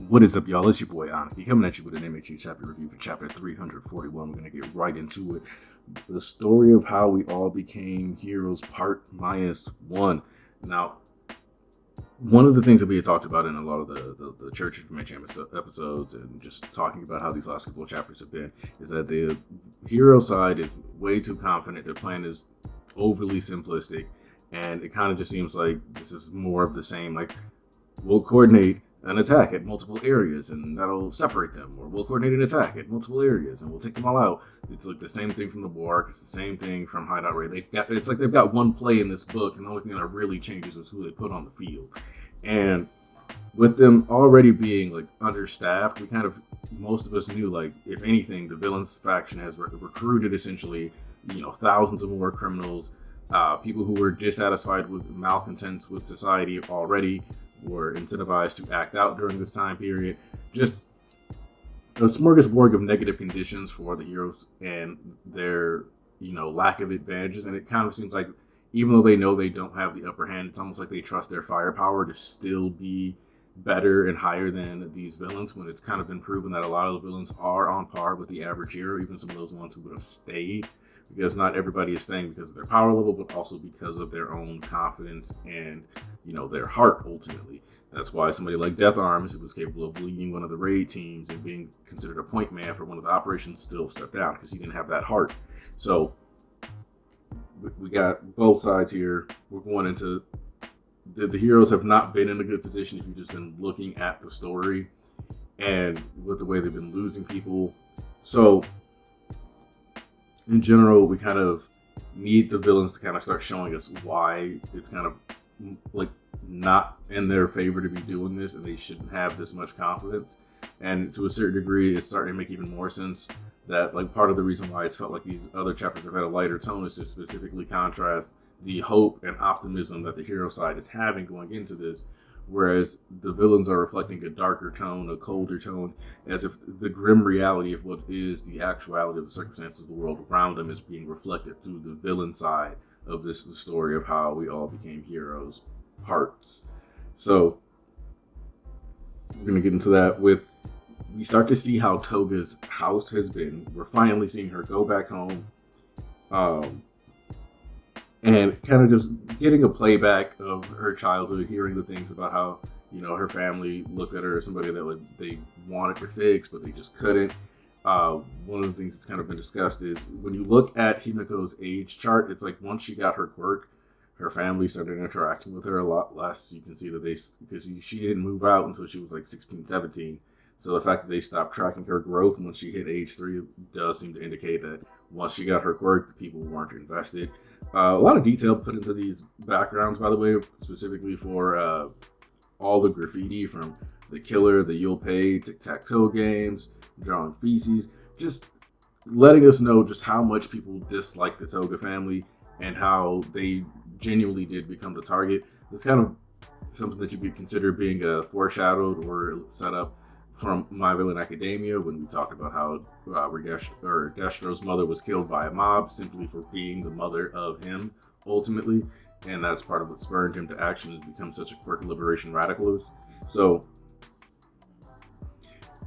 What is up, y'all? It's your boy Aniki coming at you with an MHA Chapter review for Chapter 341. We're going to get right into it. The story of how we all became heroes, part -1. Now, one of the things that we had talked about in a lot of the Church Information episodes and just talking about how these last couple of chapters have been is that the hero side is way too confident. Their plan is overly simplistic, and it kind of just seems like this is more of the same. Like, we'll coordinate an attack at multiple areas and that'll separate them, or we'll coordinate an attack at multiple areas and we'll take them all out. It's like the same thing from the Borg. It's the same thing from Hideout Raid. It's like they've got one play in this book, and the only thing that really changes is who they put on the field. And with them already being like understaffed, most of us knew, like, if anything, the villains faction has recruited essentially, thousands of more criminals, people who were dissatisfied with malcontents with society already were incentivized to act out during this time period. Just a smorgasbord of negative conditions for the heroes and their, lack of advantages. And it kind of seems like, even though they know they don't have the upper hand, it's almost like they trust their firepower to still be better and higher than these villains, when it's kind of been proven that a lot of the villains are on par with the average hero, even some of those ones who would have stayed. Because not everybody is staying because of their power level, but also because of their own confidence and, their heart, ultimately. That's why somebody like Death Arms, who was capable of leading one of the raid teams and being considered a point man for one of the operations, still stepped down because he didn't have that heart. So we got both sides here. We're going into the heroes have not been in a good position if you've just been looking at the story and with the way they've been losing people. So in general, we kind of need the villains to kind of start showing us why it's kind of like not in their favor to be doing this, and they shouldn't have this much confidence. And to a certain degree, it's starting to make even more sense that, like, part of the reason why it's felt like these other chapters have had a lighter tone is to specifically contrast the hope and optimism that the hero side is having going into this, whereas the villains are reflecting a darker tone, a colder tone, as if the grim reality of what is the actuality of the circumstances of the world around them is being reflected through the villain side of this story of how we all became heroes parts. So we're going to get into that with, we start to see how Toga's house has been. We're finally seeing her go back home. And kind of just getting a playback of her childhood, hearing the things about how, her family looked at her as somebody that they wanted to fix, but they just couldn't. One of the things that's kind of been discussed is when you look at Kimiko's age chart, it's like once she got her quirk, her family started interacting with her a lot less. You can see that because she didn't move out until she was like 16, 17. So the fact that they stopped tracking her growth once she hit age 3 does seem to indicate that once she got her quirk, the people weren't invested. A lot of detail put into these backgrounds, by the way, specifically for all the graffiti from the killer, the You'll Pay, tic-tac-toe games, drawing feces, just letting us know just how much people dislike the Toga family and how they genuinely did become the target. It's kind of something that you could consider being a foreshadowed or set up from My Villain Academia, when we talked about how Destro's mother was killed by a mob simply for being the mother of him, ultimately. And that's part of what spurred him to action and become such a quirk liberation radicalist.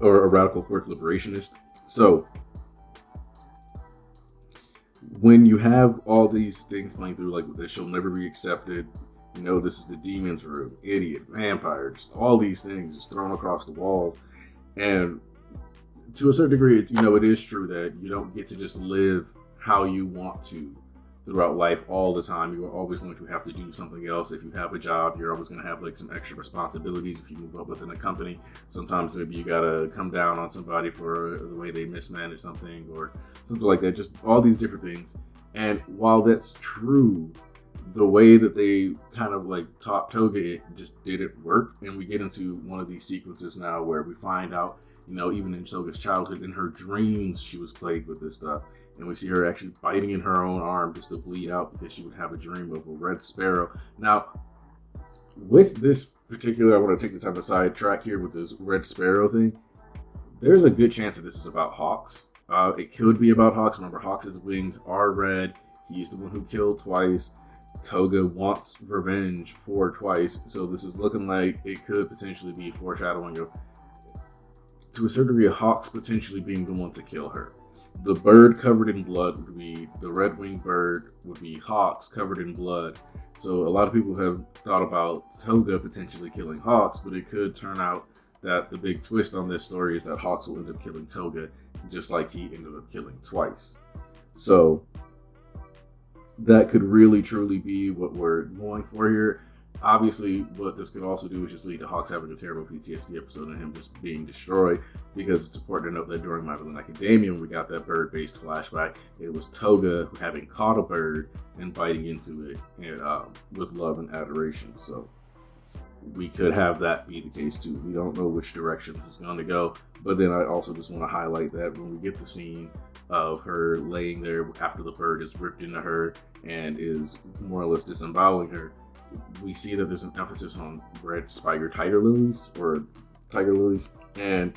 Or a radical quirk liberationist. So when you have all these things playing through, like that she'll never be accepted, this is the demon's room, idiot, vampire, just all these things just thrown across the walls. And to a certain degree, it is true that you don't get to just live how you want to throughout life all the time. You are always going to have to do something else. If you have a job, you're always going to have like some extra responsibilities. If you move up within a company, sometimes maybe you got to come down on somebody for the way they mismanage something or something like that. Just all these different things. And while that's true, the way that they kind of like taught Toga, it just didn't work. And we get into one of these sequences now where we find out, even in Toga's childhood, in her dreams, she was plagued with this stuff. And we see her actually biting in her own arm just to bleed out because she would have a dream of a red sparrow. Now, with this particular, I want to take the time to sidetrack here with this red sparrow thing. There's a good chance that this is about Hawks. It could be about Hawks. Remember, Hawks' wings are red. He's the one who killed twice. Toga wants revenge for twice, so this is looking like it could potentially be foreshadowing of to a certain degree, Hawks potentially being the one to kill her. The bird covered in blood would be the red-winged bird, would be Hawks covered in blood. So a lot of people have thought about Toga potentially killing Hawks, but it could turn out that the big twist on this story is that Hawks will end up killing Toga, just like he ended up killing Twice. So that could really truly be what we're going for here. Obviously, what this could also do is just lead to Hawks having a terrible PTSD episode and him just being destroyed, because it's important to note that during My Villain Academia, when we got that bird-based flashback, it was Toga having caught a bird and biting into it and, with love and adoration. So we could have that be the case too. We don't know which direction this is going to go, but then I also just want to highlight that when we get the scene of her laying there after the bird is ripped into her and is more or less disemboweling her, we see that there's an emphasis on red spider tiger lilies, and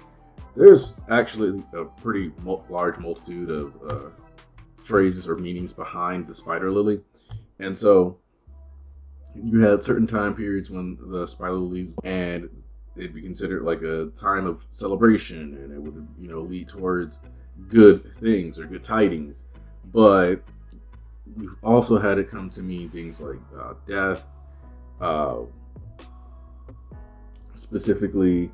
there's actually a pretty large multitude of phrases or meanings behind the spider lily. And so you had certain time periods when the spider lily, and it'd be considered like a time of celebration, and it would, lead towards good things or good tidings. But we've also had it come to mean things like death. Specifically,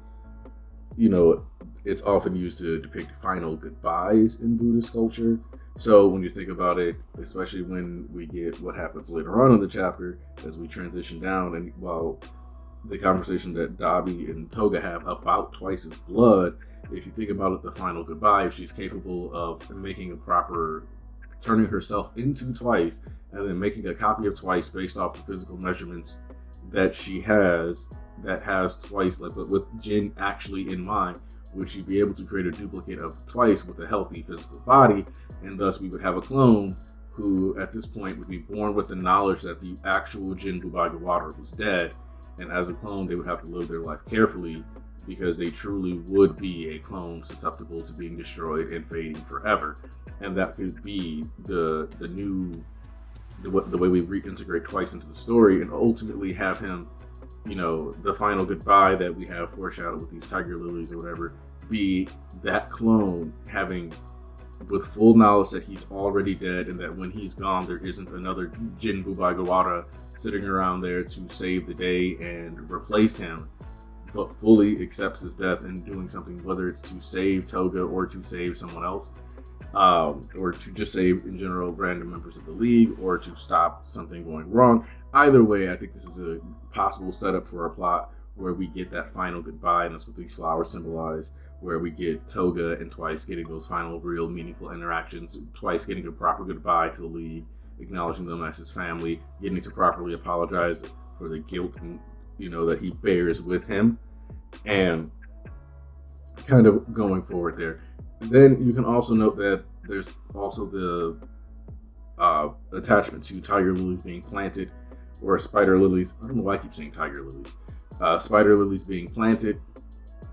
it's often used to depict final goodbyes in Buddhist culture. So when you think about it, especially when we get what happens later on in the chapter as we transition down, and while the conversation that Dabi and Toga have about Twice's blood, if you think about it, the final goodbye, if she's capable of making a proper, turning herself into Twice, and then making a copy of Twice based off the physical measurements that she has, that has Twice, like, but with Jin actually in mind, would she be able to create a duplicate of Twice with a healthy physical body? And thus we would have a clone who at this point would be born with the knowledge that the actual Jin Bubagawara was dead. And as a clone, they would have to live their life carefully, because they truly would be a clone susceptible to being destroyed and fading forever. And that could be the way we reintegrate Twice into the story, and ultimately have him, the final goodbye that we have foreshadowed with these tiger lilies or whatever, be that clone having, with full knowledge that he's already dead, and that when he's gone, there isn't another Jin Bubagawara sitting around there to save the day and replace him, but fully accepts his death and doing something, whether it's to save Toga or to save someone else, or to just save in general random members of the League, or to stop something going wrong. Either way, I think this is a possible setup for a plot where we get that final goodbye, and that's what these flowers symbolize, where we get Toga and Twice getting those final real meaningful interactions, Twice getting a proper goodbye to the League, acknowledging them as his family, getting to properly apologize for the guilt and, that he bears with him, and kind of going forward there. Then you can also note that there's also the attachment to tiger lilies being planted, or spider lilies. I don't know why I keep saying tiger lilies. Spider lilies being planted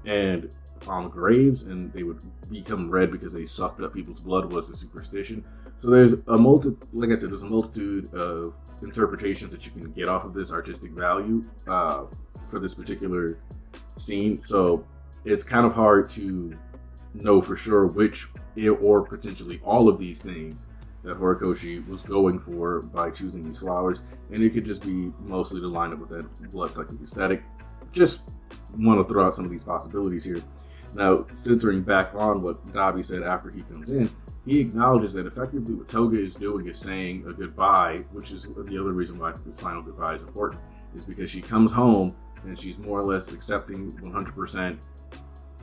and on graves, and they would become red because they sucked up people's blood, was the superstition. So there's there's a multitude of interpretations that you can get off of this artistic value for this particular scene. So it's kind of hard to know for sure which, or potentially all of these things that Horikoshi was going for by choosing these flowers, and it could just be mostly to line up with that blood-sucking aesthetic. Just want to throw out some of these possibilities here. Now, centering back on what Dabi said after he comes in, he acknowledges that effectively what Toga is doing is saying a goodbye, which is the other reason why this final goodbye is important, is because she comes home and she's more or less accepting 100%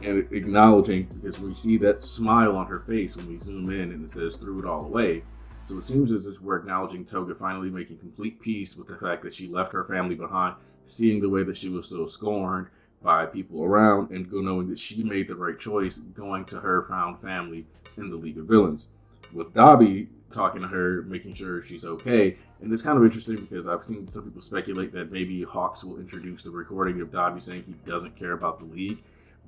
and acknowledging, because we see that smile on her face when we zoom in and it says "threw it all away." So it seems as if we're acknowledging Toga finally making complete peace with the fact that she left her family behind, seeing the way that she was so scorned by people around, and knowing that she made the right choice going to her found family in the League of Villains. With Dabi talking to her, making sure she's okay. And it's kind of interesting because I've seen some people speculate that maybe Hawks will introduce the recording of Dabi saying he doesn't care about the League.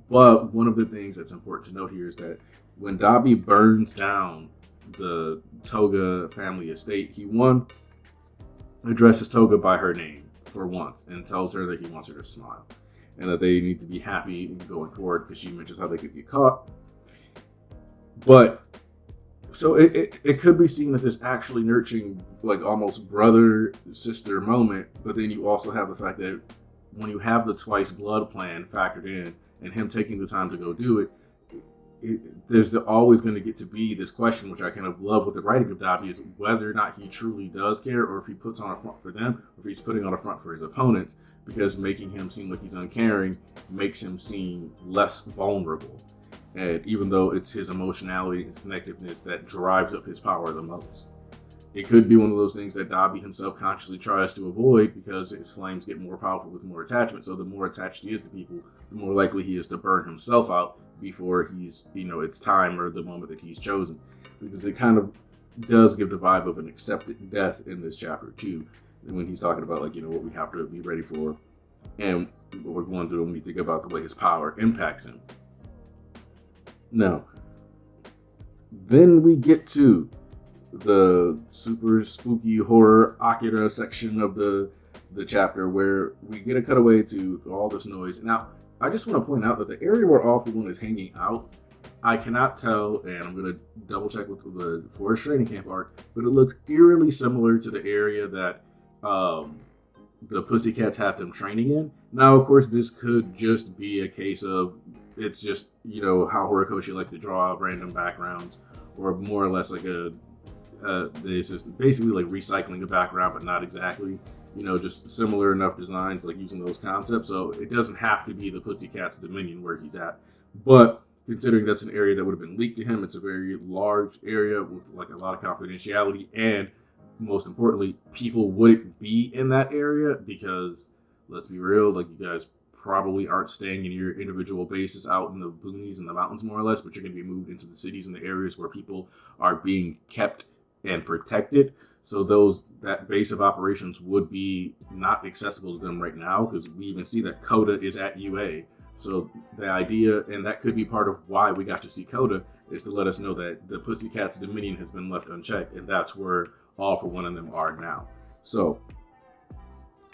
But one of the things that's important to note here is that when Dabi burns down the Toga family estate, he addresses Toga by her name for once and tells her that he wants her to smile. and that they need to be happy going forward because she mentions how they could get caught. But so it could be seen as this actually nurturing, like almost brother sister moment. But then you also have the fact that when you have the twice blood plan factored in and him taking the time to go do it, there's always going to get to be this question, which I kind of love with the writing of Dabi, is whether or not he truly does care, or if he puts on a front for them, or if he's putting on a front for his opponents, because making him seem like he's uncaring makes him seem less vulnerable. And even though it's his emotionality, his connectiveness that drives up his power the most. It could be one of those things that Dabi himself consciously tries to avoid because his flames get more powerful with more attachment. So the more attached he is to people, the more likely he is to burn himself out before he's, it's time or the moment that he's chosen. Because it kind of does give the vibe of an accepted death in this chapter too. When he's talking about what we have to be ready for and what we're going through when we think about the way his power impacts him. Now, then we get to the super spooky horror Akira section of the chapter where we get a cutaway to all this noise. Now, I just want to point out that the area where All For One is hanging out, I cannot tell, and I'm going to double check with the Forest Training Camp arc, but it looks eerily similar to the area that the Pussycats had them training in. Now, of course, this could just be a case of it's just, how Horikoshi likes to draw random backgrounds, or more or less like it's just basically like recycling a background, but not exactly. Just similar enough designs, like using those concepts. So it doesn't have to be the Pussycats Dominion where he's at. But considering that's an area that would have been leaked to him, it's a very large area with like a lot of confidentiality. And most importantly, people wouldn't be in that area because, let's be real, like you guys probably aren't staying in your individual bases out in the boonies and the mountains more or less, but you're going to be moved into the cities and the areas where people are being kept and protected. So that base of operations would be not accessible to them right now, because we even see that Coda is at UA. So the idea, and that could be part of why we got to see Coda, is to let us know that the Pussycats Dominion has been left unchecked, and that's where All For One of them are now. So,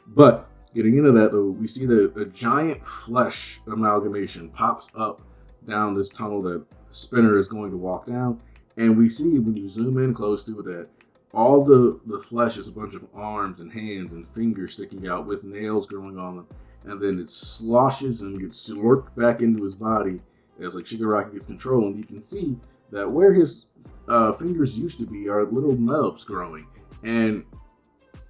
but getting into that though, we see that a giant flesh amalgamation pops up down this tunnel that Spinner is going to walk down. And we see, when you zoom in close to it, that all the flesh is a bunch of arms and hands and fingers sticking out with nails growing on them. And then it sloshes and gets slurped back into his body as like Shigaraki gets control. And you can see that where his fingers used to be are little nubs growing. And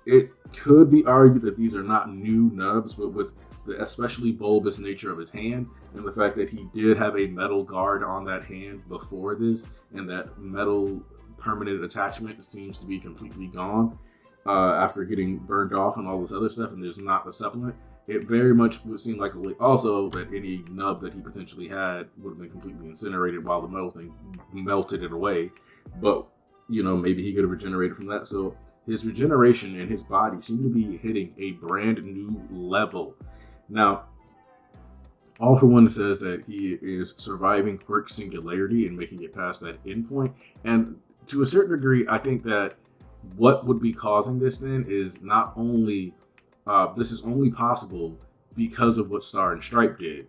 it could be argued that these are not new nubs, but with the especially bulbous nature of his hand and the fact that he did have a metal guard on that hand before this, and that metal permanent attachment seems to be completely gone after getting burned off and all this other stuff, and there's not the supplement. It very much would seem likely also that any nub that he potentially had would have been completely incinerated while the metal thing melted it away. But, maybe he could have regenerated from that. So his regeneration and his body seem to be hitting a brand new level. Now, All For One says that he is surviving Quirk's singularity and making it past that endpoint. And to a certain degree, I think that what would be causing this then is not only, this is only possible because of what Star and Stripe did.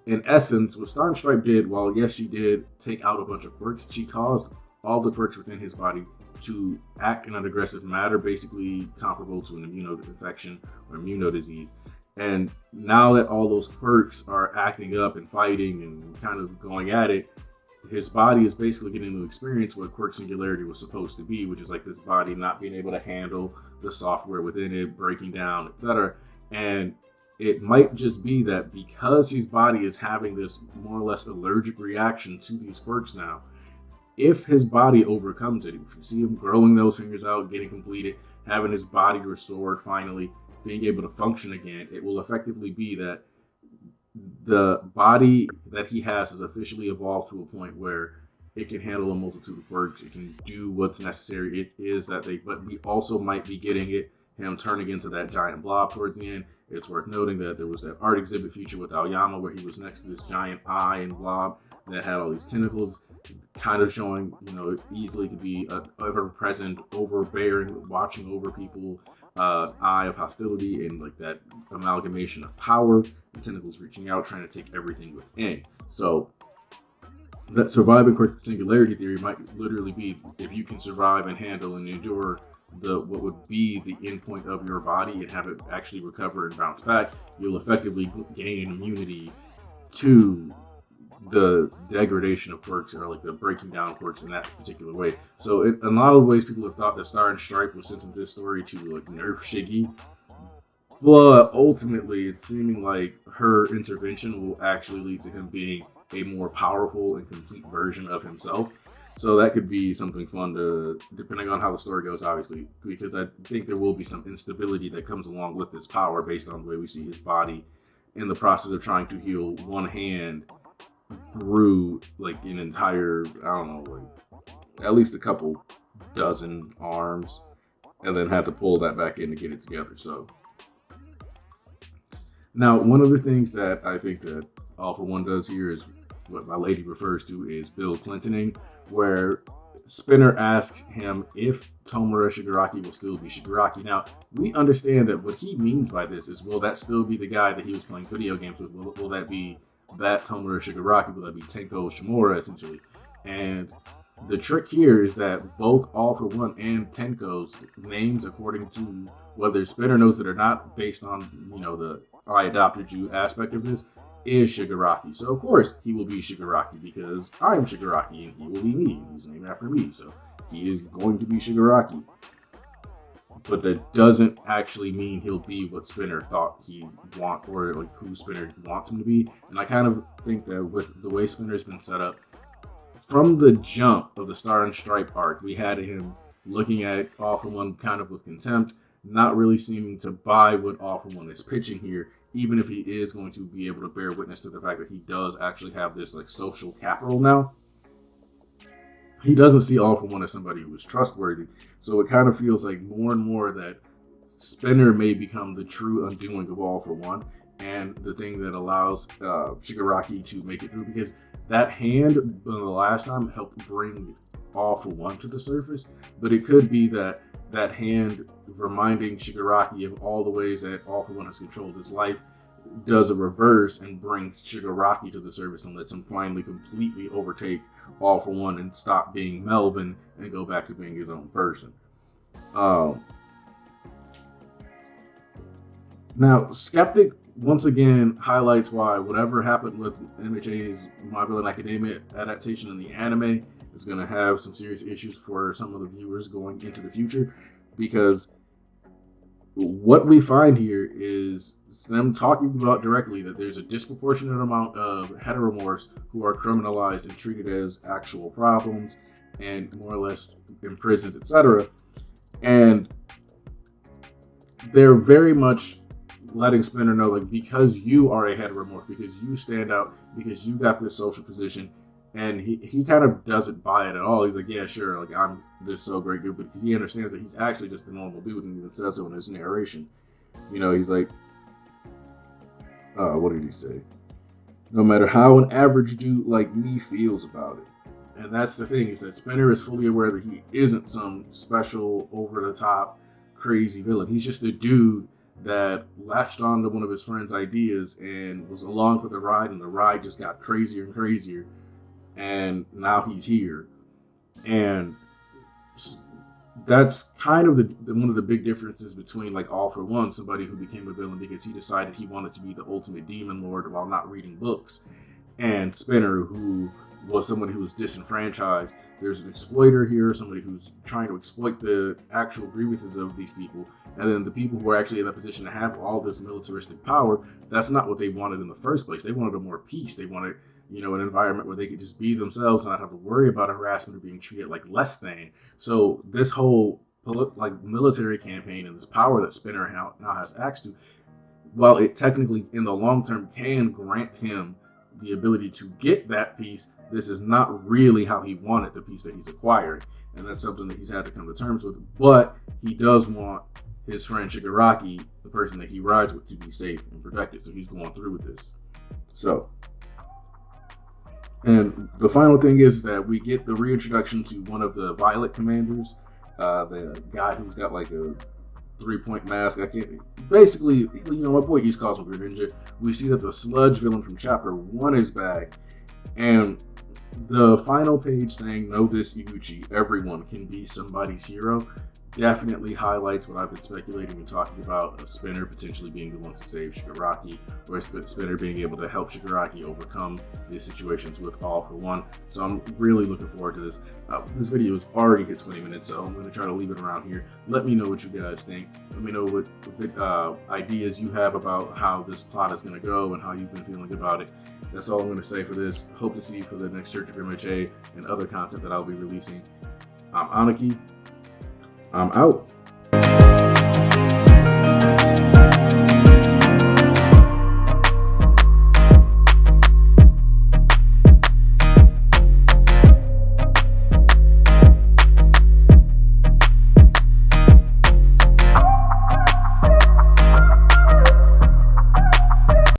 In essence, what Star and Stripe did, while yes, she did take out a bunch of quirks, she caused all the quirks within his body to act in an aggressive manner, basically comparable to an immunoinfection or immunodisease. And now that all those quirks are acting up and fighting and kind of going at it, his body is basically getting to experience what Quirk Singularity was supposed to be, which is like this body not being able to handle the software within it, breaking down, etc. And it might just be that because his body is having this more or less allergic reaction to these quirks now, if his body overcomes it, if you see him growing those fingers out, getting completed, having his body restored finally, being able to function again, it will effectively be that the body that he has officially evolved to a point where it can handle a multitude of quirks. It can do what's necessary. It is that but we also might be getting him turning into that giant blob towards the end. It's worth noting that there was that art exhibit feature with Aoyama where he was next to this giant eye and blob that had all these tentacles, kind of showing, it easily could be an ever-present, overbearing, watching over people eye of hostility, and like that amalgamation of power the tentacles reaching out, trying to take everything within. So that surviving Quirk singularity theory might literally be if you can survive and handle and endure what would be the endpoint of your body and have it actually recover and bounce back, you'll effectively gain immunity to the degradation of quirks, or like the breaking down of quirks in that particular way. So in a lot of ways, people have thought that Star and Stripe was sent into this story to like nerf Shiggy, but ultimately it's seeming like her intervention will actually lead to him being a more powerful and complete version of himself. So that could be something fun to, depending on how the story goes, obviously, because I think there will be some instability that comes along with this power based on the way we see his body in the process of trying to heal one hand grew like an entire, I don't know, like at least a couple dozen arms, and then had to pull that back in to get it together. So now one of the things that I think that All For One does here is what my lady refers to is Bill Clintoning, where Spinner asks him if Tomura Shigaraki will still be Shigaraki. Now, we understand that what he means by this is, will that still be the guy that he was playing video games with? Will that be that Tomura Shigaraki? Will that be Tenko Shimura, essentially? And the trick here is that both All For One and Tenko's names, according to whether Spinner knows it or not, based on, you know, the I adopted you aspect of this, is Shigaraki. So of course he will be Shigaraki because I am Shigaraki and he will be me. He's named after me, so he is going to be Shigaraki. But that doesn't actually mean he'll be what Spinner thought he want, or like who Spinner wants him to be. And I kind of think that with the way Spinner's been set up from the jump of the Star and Stripe arc, we had him looking at All For One kind of with contempt, not really seeming to buy what All For One is pitching here, even if he is going to be able to bear witness to the fact that he does actually have this like social capital now. He doesn't see All For One as somebody who is trustworthy. So it kind of feels like more and more that Spinner may become the true undoing of All For One, and the thing that allows Shigaraki to make it through, because that hand the last time helped bring All For One to the surface, but it could be that that hand reminding Shigaraki of all the ways that All For One has controlled his life does a reverse and brings Shigaraki to the surface and lets him finally completely overtake All For One and stop being Melvin and go back to being his own person. Now, Skeptic once again highlights why whatever happened with MHA's My Villain Academia adaptation in the anime is going to have some serious issues for some of the viewers going into the future, because what we find here is them talking about directly that there's a disproportionate amount of heteromorphs who are criminalized and treated as actual problems and more or less imprisoned, etc. And they're very much letting Spinner know, like, because you are a heteromorph, because you stand out, because you got this social position. And he kind of doesn't buy it at all. He's like, yeah, sure, like, I'm this so great dude, because he understands that he's actually just a normal dude, and even says so in his narration. You know, he's like, what did he say? No matter how an average dude like me feels about it. And that's the thing, is that Spinner is fully aware that he isn't some special, over-the-top, crazy villain. He's just a dude that latched on to one of his friend's ideas and was along for the ride, and the ride just got crazier and crazier. And now he's here. And that's kind of one of the big differences between like All For One, somebody who became a villain because he decided he wanted to be the ultimate demon lord while not reading books, and Spinner, who was somebody who was disenfranchised. There's an exploiter here, somebody who's trying to exploit the actual grievances of these people, and then the people who are actually in that position to have all this militaristic power, that's not what they wanted in the first place. They wanted more peace. They wanted, you know, an environment where they could just be themselves and not have to worry about harassment or being treated like less than. So this whole like military campaign and this power that Spinner now has access to, while it technically in the long term can grant him the ability to get that peace, this is not really how he wanted the peace that he's acquiring. And that's something that he's had to come to terms with. But he does want his friend Shigaraki, the person that he rides with, to be safe and protected. So he's going through with this. So, and the final thing is that we get the reintroduction to one of the Violet commanders, the guy who's got like a 3-point mask. I can't. Basically, you know, my boy East calls him Greninja. We see that the Sludge villain from Chapter 1 is back, and the final page saying, "Know this, Iguchi, everyone can be somebody's hero," definitely highlights what I've been speculating and talking about, a Spinner potentially being the one to save Shigaraki, or Spinner being able to help Shigaraki overcome these situations with All For One. So I'm really looking forward to this. This video has already hit 20 minutes, so I'm going to try to leave it around here. Let me know what you guys think. Let me know what ideas you have about how this plot is going to go and how you've been feeling about it. That's all I'm going to say for this. Hope to see you for the next Church of MHA and other content that I'll be releasing. I'm Aniki. I'm out.